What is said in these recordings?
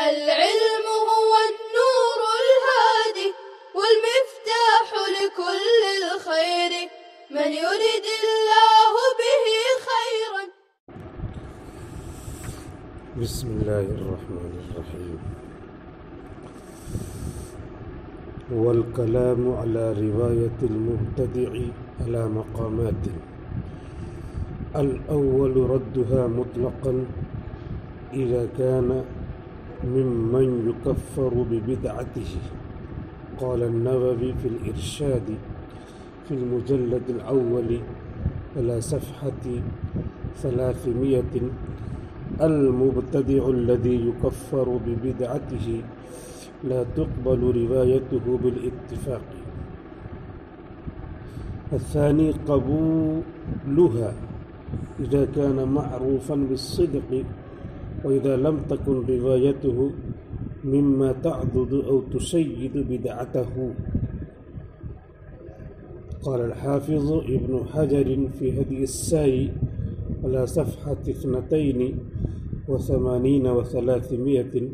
العلم هو النور الهادي والمفتاح لكل الخير من يرد الله به خيرا. بسم الله الرحمن الرحيم. والكلام على رواية المبتدع على مقامات. الأول ردها مطلقا إذا كان ممن يكفر ببدعته. قال النووي في الإرشاد في المجلد الأول على صفحة 300: المبتدع الذي يكفر ببدعته لا تقبل روايته بالاتفاق. الثاني قبولها إذا كان معروفا بالصدق، وإذا لم تكن روايته مما تعضد أو تشيد بدعته. قال الحافظ ابن حجر في هدي الساي على صفحة 82 و300: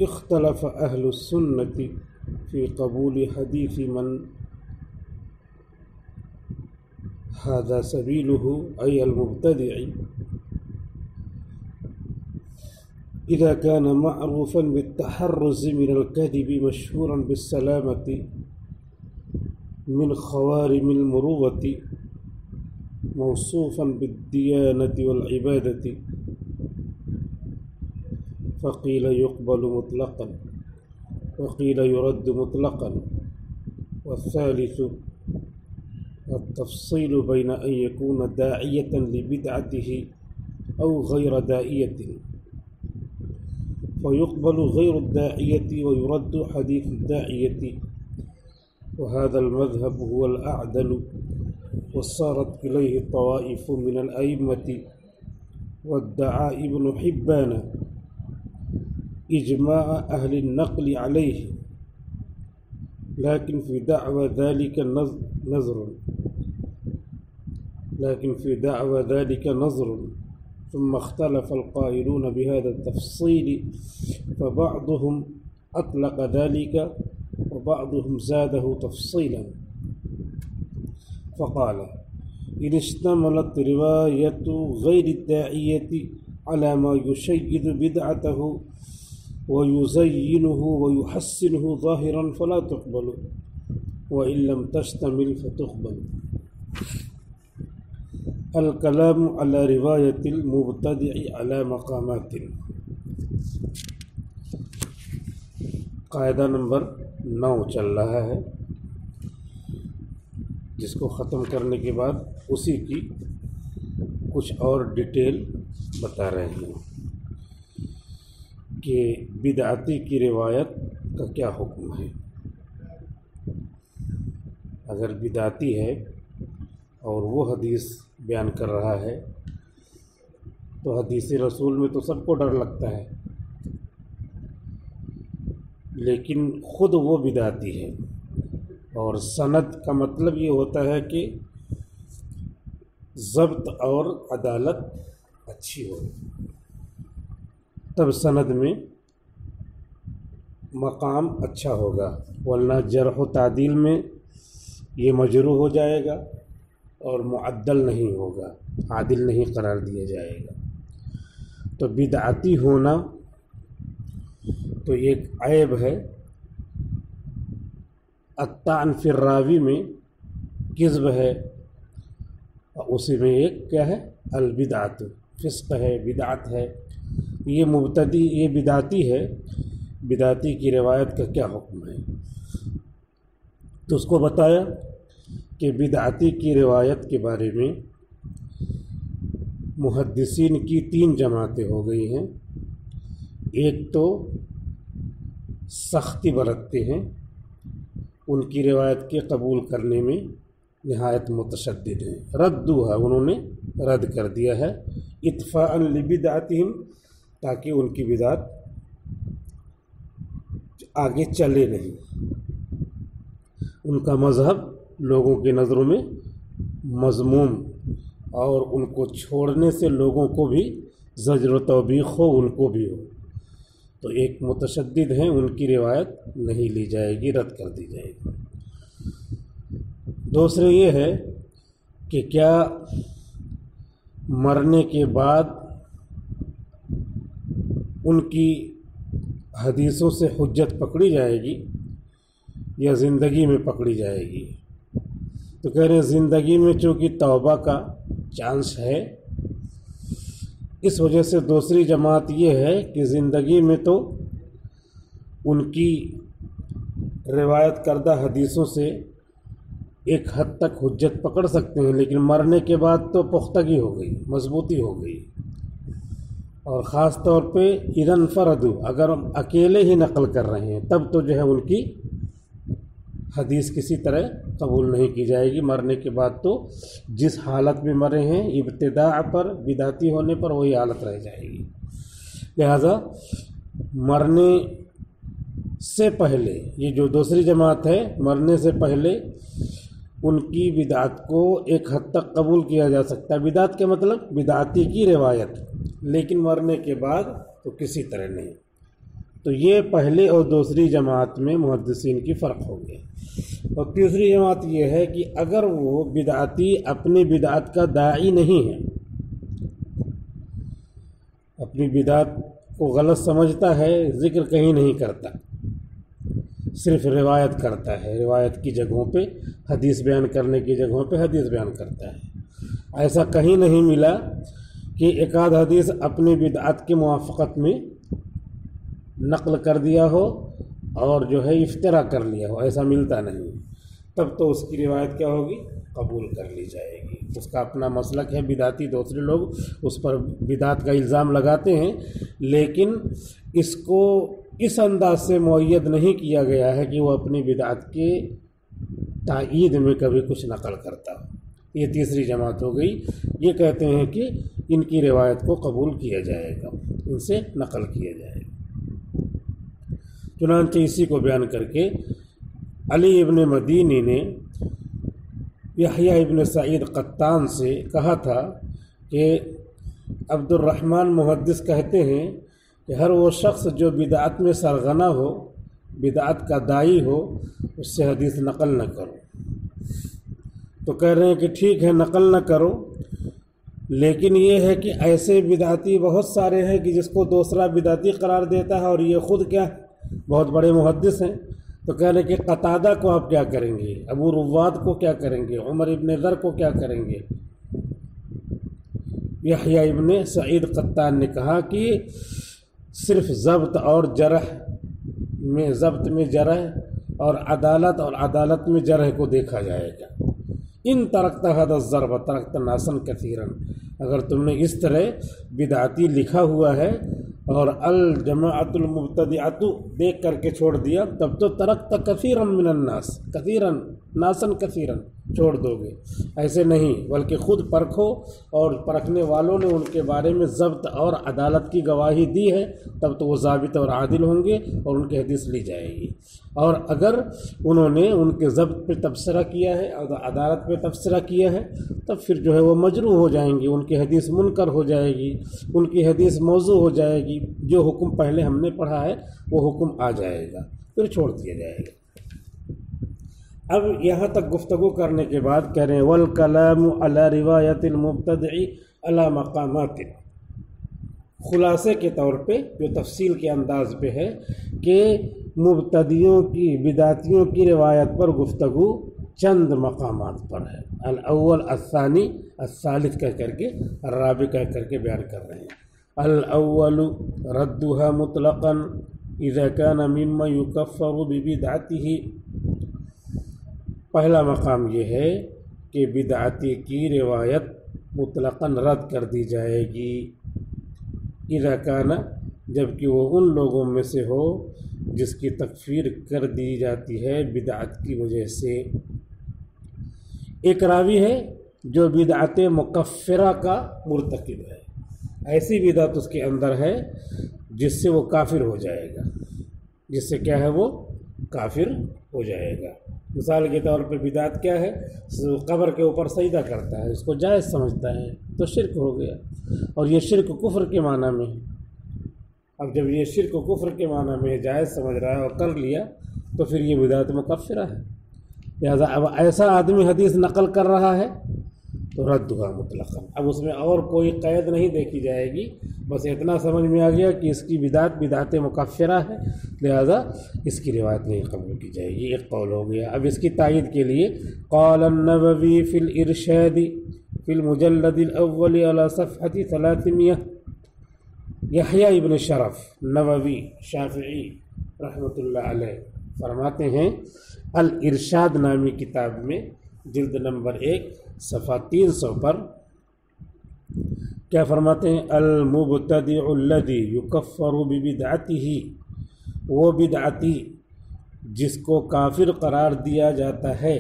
اختلف أهل السنة في قبول حديث من هذا سبيله، أي المبتدع، إذا كان معروفا بالتحرز من الكذب مشهورا بالسلامة من خوارم المروة موصوفا بالديانة والعبادة، فقيل يقبل مطلقا وقيل يرد مطلقا. والثالث التفصيل بين أن يكون داعية لبدعته أو غير داعية، فيقبل غير الداعية ويرد حديث الداعية. وهذا المذهب هو الأعدل، وصارت إليه طوائف من الأئمة. وادعى ابن حبان إجماع أهل النقل عليه، لكن في دعوى ذلك نظر. ثم اختلف القائلون بهذا التفصيل، فبعضهم أطلق ذلك وبعضهم زاده تفصيلا، فقال: إن اشتملت رواية غير الداعية على ما يشيد بدعته ويزينه ويحسنه ظاهرا فلا تقبل، وإن لم تشتمل فتقبل. الكلام على رواية المبتدع على مقامات. قاعدہ نمبر 9 چل رہا ہے، جس کو ختم کرنے کے بعد اسی کی کچھ اور ڈیٹیل بتا رہے ہیں کہ بدعتی کی روایت کا کیا حکم ہے. اگر بدعتی ہے اور وہ حدیث بیان کر رہا ہے تو حدیث رسول میں تو سب کو ڈر لگتا ہے، لیکن خود وہ بدعتی ہے. اور سند کا مطلب یہ ہوتا ہے کہ ضبط اور عدالت اچھی ہو، تب سند میں مقام اچھا ہوگا، ورنہ جرح و تعدیل میں یہ مجروح ہو جائے گا اور معدل نہیں ہوگا، عادل نہیں قرار دیا جائے گا. تو بدعتی ہونا تو ایک عیب ہے. الطعن فی الراوی میں کذب ہے، اسی میں ایک کیا ہے؟ البدعت، فسق ہے، بدعت ہے. یہ بدعتی ہے. بدعتی کی روایت کا کیا حکم ہے؟ تو اس کو بتایا کہ بدعتی کی روایت کے بارے میں محدثین کی 3 جماعتیں ہو گئی ہیں. ایک تو سختی برتتے ہیں، ان کی روایت کے قبول کرنے میں نہایت متشدد ہیں. ردوها، انہوں نے رد کر دیا ہے، اطفاء لبدعتہم، تاکہ ان کی بدعت آگے چلے نہیں. ان کا مذہب لوگوں کی نظروں میں مذموم، اور ان کو چھوڑنے سے لوگوں کو بھی زجر و توبیخ ہو، ان کو بھی ہو. تو ایک متشدد ہیں، ان کی روایت نہیں لی جائے گی، رد کر دی جائے گی۔ دوسرے یہ ہے کہ کیا مرنے کے بعد ان کی حدیثوں سے حجت پکڑی جائے گی یا زندگی میں پکڑی جائے گی؟ تو کہہ رہے ہیں زندگی میں چونکہ توبہ کا چانس ہے، اس وجہ سے دوسری جماعت یہ ہے کہ زندگی میں تو ان کی روایت کردہ حدیثوں سے ایک حد تک حجت پکڑ سکتے ہیں، لیکن مرنے کے بعد تو پختگی ہو گئی، مضبوطی ہو گئی۔ اور خاص طور پہ اذا انفردوا، اگر ہم اکیلے ہی نقل کر رہے ہیں تب تو جو ہے ان کی حدیث کسی طرح قبول نہیں کی جائے گی۔ مرنے کے بعد تو جس حالت میں مرے ہیں ابتداء پر، بدعتی ہونے پر، وہی حالت رہ جائے گی۔ لہذا مرنے سے پہلے، یہ جو دوسری جماعت ہے، مرنے سے پہلے ان کی بدعت کو ایک حد تک قبول کیا جا سکتا ہے۔ بدعت کا مطلب بدعتی کی روایت، لیکن مرنے کے بعد تو کسی طرح نہیں۔ تو یہ پہلے اور دوسری جماعت میں محدثین کی فرق ہو گیا۔ اور تیسری جماعت یہ ہے کہ اگر وہ بدعتی اپنی بدعت کا داعی نہیں ہے، اپنی بدعت کو غلط سمجھتا ہے، ذکر کہیں نہیں کرتا، صرف روایت کرتا ہے، روایت کی جگہوں پہ، حدیث بیان کرنے کی جگہوں پہ حدیث بیان کرتا ہے، ایسا کہیں نہیں ملا کہ ایک آدھ حدیث اپنی بدعت کی موافقت میں نقل کر دیا ہو اور جو ہے افتراء کر لیا ہو، ایسا ملتا نہیں۔ تب تو اس کی روایت کیا ہوگی؟ قبول کر لی جائے گی۔ اس کا اپنا مسلک ہے، بدعتی دوسرے لوگ اس پر بدعت کا الزام لگاتے ہیں، لیکن اس کو اس انداز سے معید نہیں کیا گیا ہے کہ وہ اپنی بدعت کے تائید میں کبھی کچھ نقل کرتا ہو۔ یہ تیسری جماعت ہو گئی، یہ کہتے ہیں کہ ان کی روایت کو قبول کیا جائے گا، ان سے نقل کیا جائے گا۔ چنانچہ اسی کو بیان کر کے علی ابن مدینی نے یحییٰ ابن سعید قطان سے کہا تھا کہ عبد الرحمن محدث کہتے ہیں کہ ہر وہ شخص جو بدعت میں سرغنہ ہو، بدعت کا داعی ہو، اس سے حدیث نقل نہ کرو۔ تو کہہ رہے ہیں کہ ٹھیک ہے، نقل نہ کرو، لیکن یہ ہے کہ ایسے بدعتی بہت سارے ہیں کہ جس کو دوسرا بدعتی قرار دیتا ہے اور یہ خود کیا بہت بڑے محدث ہیں۔ تو کہہ رہے کہ قتادہ کو آپ کیا کریں گے، ابو رواد کو کیا کریں گے، عمر ابن ذر کو کیا کریں گے؟ یحییٰ ابن سعید قطان نے کہا کہ صرف ضبط اور جرح میں، ضبط میں جرح اور عدالت میں جرح کو دیکھا جائے گا۔ ان ترکت هذا الضرب ترکت ناسا کثیرا، اگر تم نے اس طرح بدعتی لکھا ہوا ہے اور الجماعت المبتدعۃ دیکھ کر کے چھوڑ دیا، تب تو ترکت کثیرا من الناس، کثیرا ناسا کثیرا چھوڑ دو گے۔ ایسے نہیں، بلکہ خود پرکھو، اور پرکھنے والوں نے ان کے بارے میں ضبط اور عدالت کی گواہی دی ہے، تب تو وہ ضابط اور عادل ہوں گے اور ان کی حدیث لی جائے گی۔ اور اگر انہوں نے ان کے ضبط پہ تبصرہ کیا ہے اور عدالت پہ تبصرہ کیا ہے، تب پھر جو ہے وہ مجروح ہو جائیں گی، ان کی حدیث منکر ہو جائے گی، ان کی حدیث موضوع ہو جائے گی، جو حکم پہلے ہم نے پڑھا ہے وہ حکم آ جائے گا، پھر چھوڑ دیا جائے گا۔ اب یہاں تک گفتگو کرنے کے بعد کہہ رہے ہیں والکلام علی روایت المبتدع علی مقامات، خلاصے کے طور پہ جو تفصیل کے انداز پہ ہے کہ مبتدیوں کی، بدعتیوں کی روایت پر گفتگو چند مقامات پر ہے، الاول الثانی الثالث کہہ کر کے، الرابع کہہ کر کے بیان کر رہے ہیں۔ الاول ردها مطلقا اذا كان مما يكفر ببدعته، پہلا مقام یہ ہے کہ بدعتی کی روایت مطلقاً رد کر دی جائے گی، اذا کان، جبکہ وہ ان لوگوں میں سے ہو جس کی تکفیر کر دی جاتی ہے بدعت کی وجہ سے۔ ایک راوی ہے جو بدعت مکفرہ کا مرتکب ہے، ایسی بدعت اس کے اندر ہے جس سے وہ کافر ہو جائے گا، جس سے کیا ہے وہ کافر ہو جائے گا۔ مثال کے طور پہ بدعت کیا ہے؟ قبر کے اوپر سجدہ کرتا ہے، اس کو جائز سمجھتا ہے، تو شرک ہو گیا، اور یہ شرک کفر کے معنی میں ہے۔ اب جب یہ شرک و کفر کے معنی میں جائز سمجھ رہا ہے اور کر لیا تو پھر یہ بدعت مکفرہ ہے. لہٰذا اب ایسا آدمی حدیث نقل کر رہا ہے تو رد ہوا مطلقاً. اب اس میں اور کوئی قید نہیں دیکھی جائے گی، بس اتنا سمجھ میں آ گیا کہ اس کی بدعت مکفرہ ہے، لہذا اس کی روایت نہیں قبول کی جائے گی. ایک قول ہو گیا. اب اس کی تائید کے لیے قال النووی فی الارشاد فی المجلد الاول علی صفحۃ 300. یحییٰ ابن شرف نووی شافعی رحمۃ اللہ علیہ فرماتے ہیں الارشاد نامی کتاب میں جلد نمبر 1 صفحہ 300 پر کیا فرماتے ہیں؟ المبتدع الذی یکفر ببدعتہ، وہ بدعتی جس کو کافر قرار دیا جاتا ہے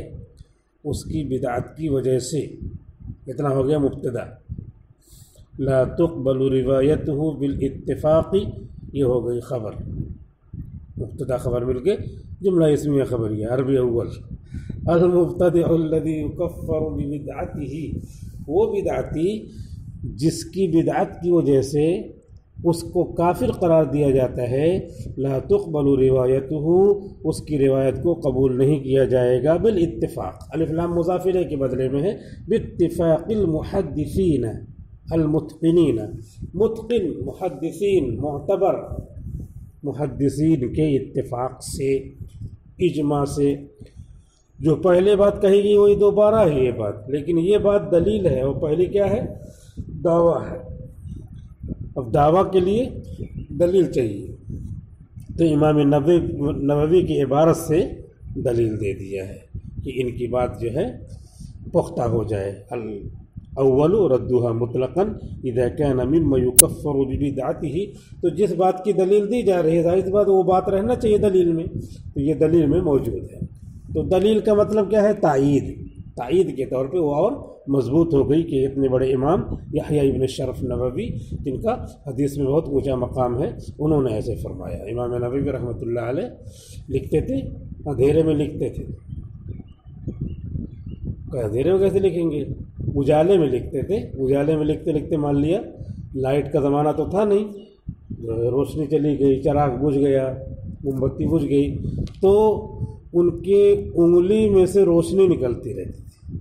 اس کی بدعت کی وجہ سے. اتنا ہو گیا مبتدا. لا تقبل روایتہ بالاتفاق، یہ ہو گئی خبر. مبتدا خبر مل کے جملہ اسمیہ خبریہ عربی اول. المبتدع الذی یکفر ببدعتہ، وہ بدعتی جس کی بدعت کی وجہ سے اس کو کافر قرار دیا جاتا ہے. لا تقبل روایتہ، اس کی روایت کو قبول نہیں کیا جائے گا. بالاتفاق، الف لام مضافرہ کے بدلے میں ہے. باتفاق المحدثین المتقنین، متقن محدثین معتبر محدثین کے اتفاق سے، اجماع سے. جو پہلے بات کہی گئی وہی دوبارہ ہے یہ بات، لیکن یہ بات دلیل ہے. اور پہلی کیا ہے؟ دعویٰ ہے. اب دعویٰ کے لیے دلیل چاہیے تو امام نووی کی عبارت سے دلیل دے دیا ہے کہ ان کی بات جو ہے پختہ ہو جائے. الاول ردها مطلقا اذا كان مما يكفر ببدعته، تو جس بات کی دلیل دی جا رہی ہے ظاہر سی بات وہ بات رہنا چاہیے دلیل میں، تو یہ دلیل میں موجود ہے. تو دلیل کا مطلب کیا ہے؟ تائید. تائید کے طور پہ وہ اور مضبوط ہو گئی کہ اتنے بڑے امام یحییٰ ابن شرف نووی جن کا حدیث میں بہت اونچا مقام ہے انہوں نے ایسے فرمایا. امام نووی رحمۃ اللہ علیہ لکھتے تھے اندھیرے میں لکھتے تھے. اندھیرے میں کیسے لکھیں گے؟ اجالے میں لکھتے تھے. اجالے میں لکھتے لکھتے مان لیا لائٹ کا زمانہ تو تھا نہیں، روشنی چلی گئی، چراغ بجھ گیا، موم بتی بجھ گئی، تو ان کے انگلی میں سے روشنی نکلتی رہتی تھی،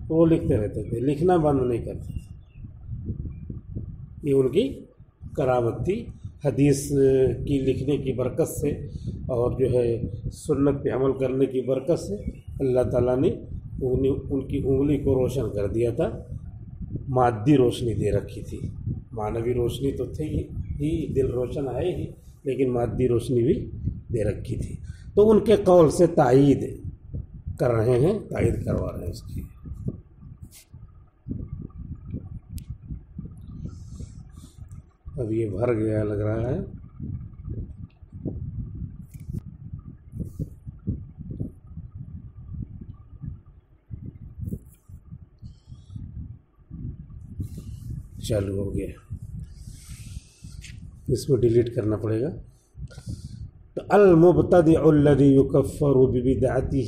وہ لکھتے رہتے تھے، لکھنا بند نہیں کرتے تھے. یہ ان کی کرامت تھی حدیث کی لکھنے کی برکت سے، اور جو ہے سنت پہ عمل کرنے کی برکت سے اللہ تعالیٰ نے ان کی انگلی کو روشن کر دیا تھا. مادی روشنی دے رکھی تھی، معنوی روشنی تو تھی ہی، دل روشن ہے ہی، لیکن مادی روشنی بھی دے رکھی تھی. تو ان کے قول سے تائید کر رہے ہیں، تائید کروا رہے ہیں اس کی. اب یہ بھر گیا لگ رہا ہے. چالو ہو گیا، اس کو ڈیلیٹ کرنا پڑے گا. تو المبتدع الذی یکفر ببدعتہ،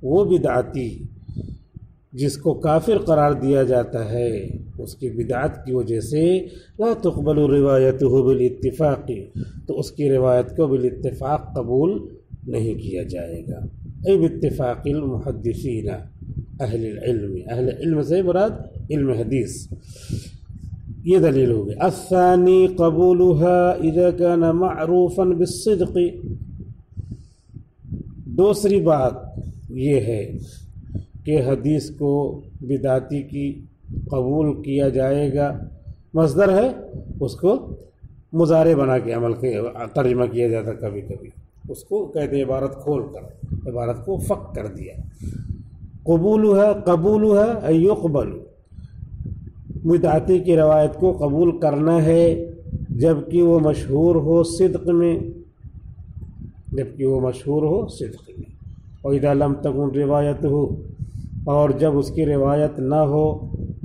وہ بدعتی جس کو کافر قرار دیا جاتا ہے اس کی بدعت کی وجہ سے لا تقبل روایتہ بالاتفاق، تو اس کی روایت کو بالاتفاق قبول نہیں کیا جائے گا. ای باتفاق المحدثین اہل العلم، اہل علم سے مراد علم حدیث. یہ دلیل ہوگی. الثانی قبولها اذا كان معروفا بالصدق، دوسری بات یہ ہے کہ حدیث کو بدعتی کی قبول کیا جائے گا. مصدر ہے، اس کو مضارع بنا کے عمل ترجمہ کیا جاتا کبھی کبھی، اس کو کہتے ہیں عبارت کھول کر، عبارت کو فق کر دیا. قبولها ای یقبل، بدعتی کی روایت کو قبول کرنا ہے جبکہ وہ مشہور ہو صدق میں، جبکہ وہ مشہور ہو صدق میں. وَإِذَا لَمْ تَكُنْ رِوَایَتُهُ، اور جب اس کی روایت نہ ہو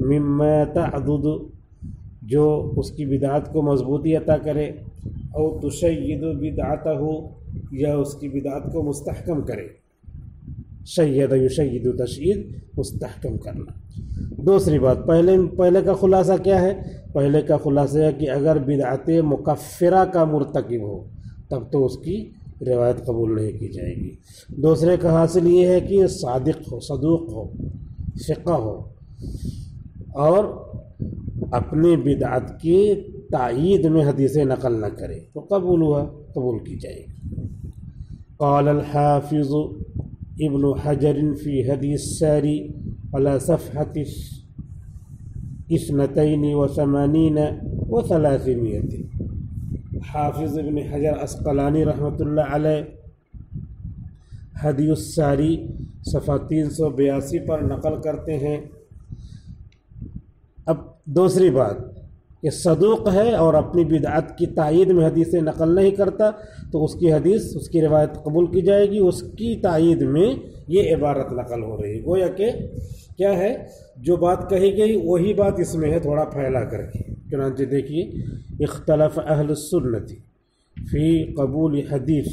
مِمَّا تَعْضُدُ، جو اس کی بدعت کو مضبوطی عطا کرے، او تُشَيِّدُ بِدْعَتَهُ، یا اس کی بدعت کو مستحکم کرے. شید یشید تشیید مستحکم کرنا۔ دوسری بات، پہلے کا خلاصہ کیا ہے؟ پہلے کا خلاصہ ہے کہ اگر بدعت مکفرہ کا مرتکب ہو تب تو اس کی روایت قبول نہیں کی جائے گی۔ دوسرے کا حاصل یہ ہے کہ صادق ہو، صدوق ہو، ثقہ ہو اور اپنی بدعت کی تائید میں حدیثیں نقل نہ کرے تو قبول کی جائے گی۔ قال الحافظ ابن حجر فی هدی الساری على صفحة 82 و300۔ حافظ ابن حجر اسقلانی رحمۃ اللہ علیہ ہدی الساری صفحہ 382 پر نقل کرتے ہیں۔ اب دوسری بات کہ صدوق ہے اور اپنی بدعت کی تائید میں حدیثیں نقل نہیں کرتا تو اس کی حدیث، اس کی روایت قبول کی جائے گی۔ اس کی تائید میں یہ عبارت نقل ہو رہی ہے، گویا کہ کیا ہے، جو بات کہی گئی وہی بات اس میں ہے، تھوڑا پھیلا کر کے۔ چنانچہ دیکھیے، اختلف اہل السنت فی قبول حدیث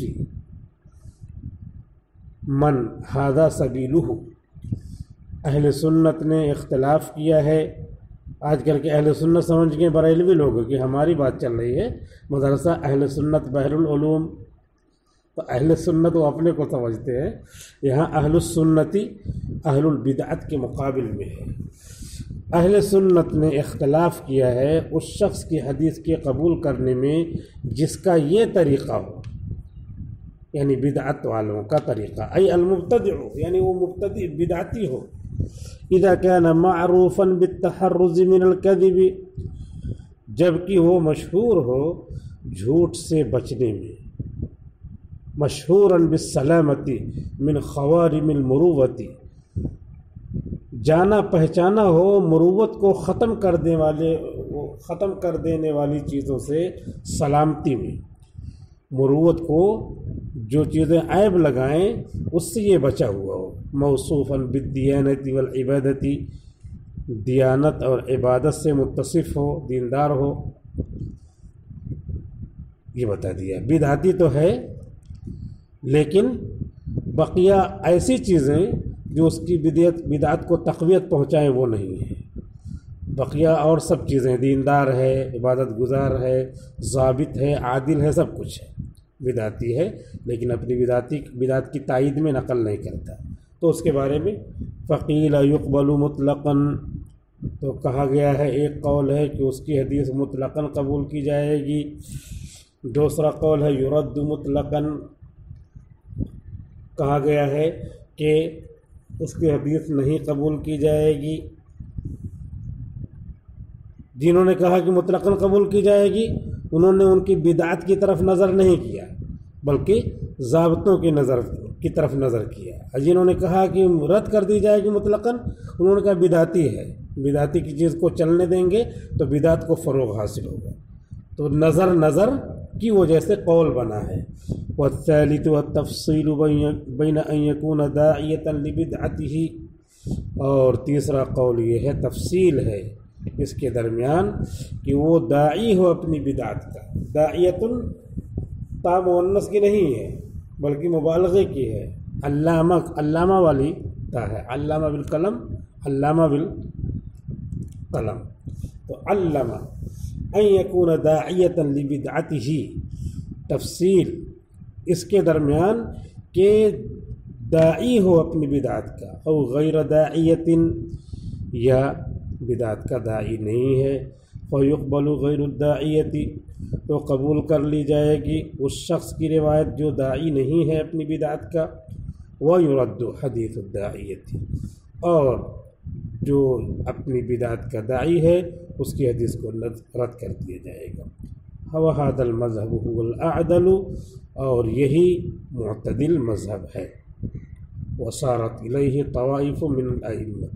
من ھذا سبیلہ۔ اہل سنت نے اختلاف کیا ہے۔ آج کل کے اہل سنت سمجھ گئے بریلوی لوگ کہ ہماری بات چل رہی ہے مدرسہ اہل سنت بحر العلوم، تو اہل سنت وہ اپنے کو سمجھتے ہیں، یہاں اہل السنتی اہل البدعت کے مقابل میں ہے۔ اہل سنت نے اختلاف کیا ہے اس شخص کی حدیث کے قبول کرنے میں جس کا یہ طریقہ ہو، یعنی بدعت والوں کا طریقہ، ای المبتدع، یعنی وہ مبتدع بدعتی ہو، اذا كان معروفا بالتحرز من الكذب، جبکہ وہ مشہور ہو جھوٹ سے بچنے میں، مشہورا بالسلامت من خوارم المروت، جانا پہچانا ہو مروت کو ختم کر دینے والی چیزوں سے سلامتی میں، مروت کو جو چیزیں عیب لگائیں اس سے یہ بچا ہوا ہو، موصوفاً بالدیانت والعبادت، دیانت اور عبادت سے متصف ہو، دیندار ہو، یہ بتا دیا۔ بدعتی تو ہے لیکن بقیہ ایسی چیزیں جو اس کی بدعت کو تقویت پہنچائیں وہ نہیں ہے۔ بقیہ اور سب چیزیں، دیندار ہے، عبادت گزار ہے، ضابط ہے، عادل ہے، سب کچھ ہے، بدعتی ہے لیکن اپنی بدعت کی تائید میں نقل نہیں کرتا، تو اس کے بارے میں فقیل یقبل مطلقاً، تو کہا گیا ہے ایک قول ہے کہ اس کی حدیث مطلقاً قبول کی جائے گی، دوسرا قول ہے یرد مطلقاً، کہا گیا ہے کہ اس کی حدیث نہیں قبول کی جائے گی۔ جنہوں نے کہا کہ مطلقاً قبول کی جائے گی انہوں نے ان کی بدعت کی طرف نظر نہیں کیا بلکہ ضابطوں کی طرف نظر کیا۔ جنہوں نے کہا کہ رد کر دی جائے گی مطلقاً، انہوں نے کہا بدعتی ہے، بدعتی کی چیز کو چلنے دیں گے تو بدعت کو فروغ حاصل ہوگا، تو نظر کی وجہ سے قول بنا ہے۔ والثالث والتفصیل بین ان یکون داعیۃ لبدعتہ، اور تیسرا قول یہ ہے، تفصیل ہے اس کے درمیان کہ وہ داعی ہو اپنی بدعت کا، داعیۃ تا مؤنث کی نہیں ہے بلکہ مبالغے کی ہے، علامہ والی تا ہے، علامہ بالقلم، علامہ بالقلم، تو علامہ ان یکون داعیۃ لبدعتہ، تفصیل اس کے درمیان کہ داعی ہو اپنی بدعت کا، او غیر داعیۃ، یا بدعت کا داعی نہیں ہے، فیقبل غیر الداعیۃ، تو قبول کر لی جائے گی اس شخص کی روایت جو داعی نہیں ہے اپنی بدعت کا، ویرد حدیث الداعیۃ، اور جو اپنی بدعت کا داعی ہے اس کی حدیث کو رد کر دیا جائے گا۔ وَهَذَا الْمَذْهَبُ هُوَ الْأَعْدَلُ، اور یہی معتدل مذہب ہے۔ وَصَارَتْ إِلَيْهِ طَوَائِفُ مِنَ الْأَئِمَّةِ،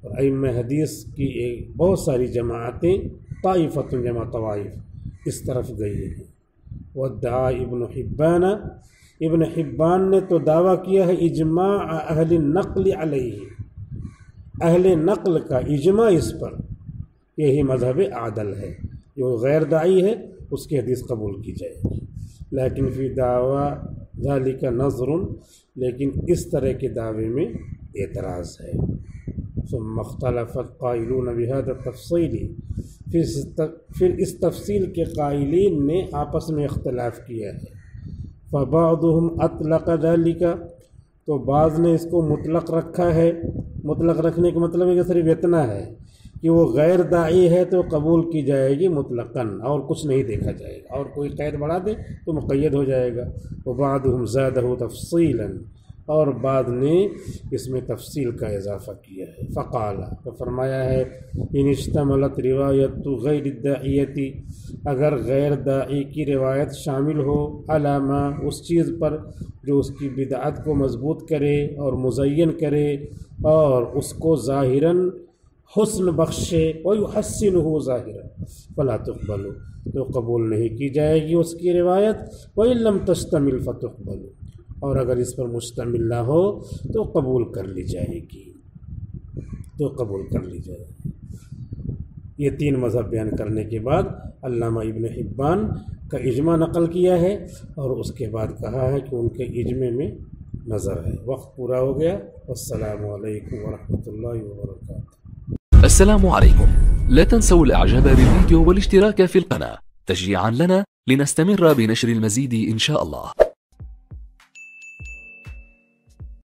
اور ائمہ حدیث کی بہت ساری جماعتیں، طائفۃ جمع طوائف، اس طرف گئی ہیں۔ وَادَّعَا ابن حبان نے تو دعویٰ کیا ہے اجماع اہل النقل علیہ، اہل نقل کا اجماع اس پر، یہی مذہب عادل ہے، جو غیر داعی ہے اس کی حدیث قبول کی جائے گی۔ لیکن فی دعویٰ ذالک نظر، لیکن اس طرح کے دعوے میں اعتراض ہے۔ ثم اختلف القائلون بهذا التفصیل، پھر اس تفصیل کے قائلین نے آپس میں اختلاف کیا ہے۔ فبعضهم اطلق ذالک، تو بعض نے اس کو مطلق رکھا ہے۔ مطلق رکھنے کا مطلب ہے کہ صرف اتنا ہے کہ وہ غیر داعی ہے تو قبول کی جائے گی مطلقاً، اور کچھ نہیں دیکھا جائے گا، اور کوئی قید بڑھا دے تو مقید ہو جائے گا۔ وبعضهم زادہ تفصیلا، اور بعد نے اس میں تفصیل کا اضافہ کیا ہے۔ فقال، تو فرمایا ہے ان اشتملت روایت غیر الداعیتی، اگر غیر داعی کی روایت شامل ہو علامہ اس چیز پر جو اس کی بدعت کو مضبوط کرے اور مزین کرے اور اس کو ظاہراً حسن بخشے ویحسنہ ظاہرا فلا تقبل، تو قبول نہیں کی جائے گی اس کی روایت۔ وإن لم تشتمل فتقبل، اور اگر اس پر مشتمل نہ ہو تو قبول کر لی جائے گی، تو قبول کر لی جائے گی۔ یہ تین مذہب بیان کرنے کے بعد علامہ ابن حبان کا اجماع نقل کیا ہے، اور اس کے بعد کہا ہے کہ ان کے اجماع میں نظر ہے۔ وقت پورا ہو گیا۔ السلام علیکم ورحمۃ اللہ وبرکاتہ۔ السلام عليكم، لا تنسوا الاعجاب بالفيديو والاشتراك في القناة تشجيعا لنا لنستمر بنشر المزيد إن شاء الله.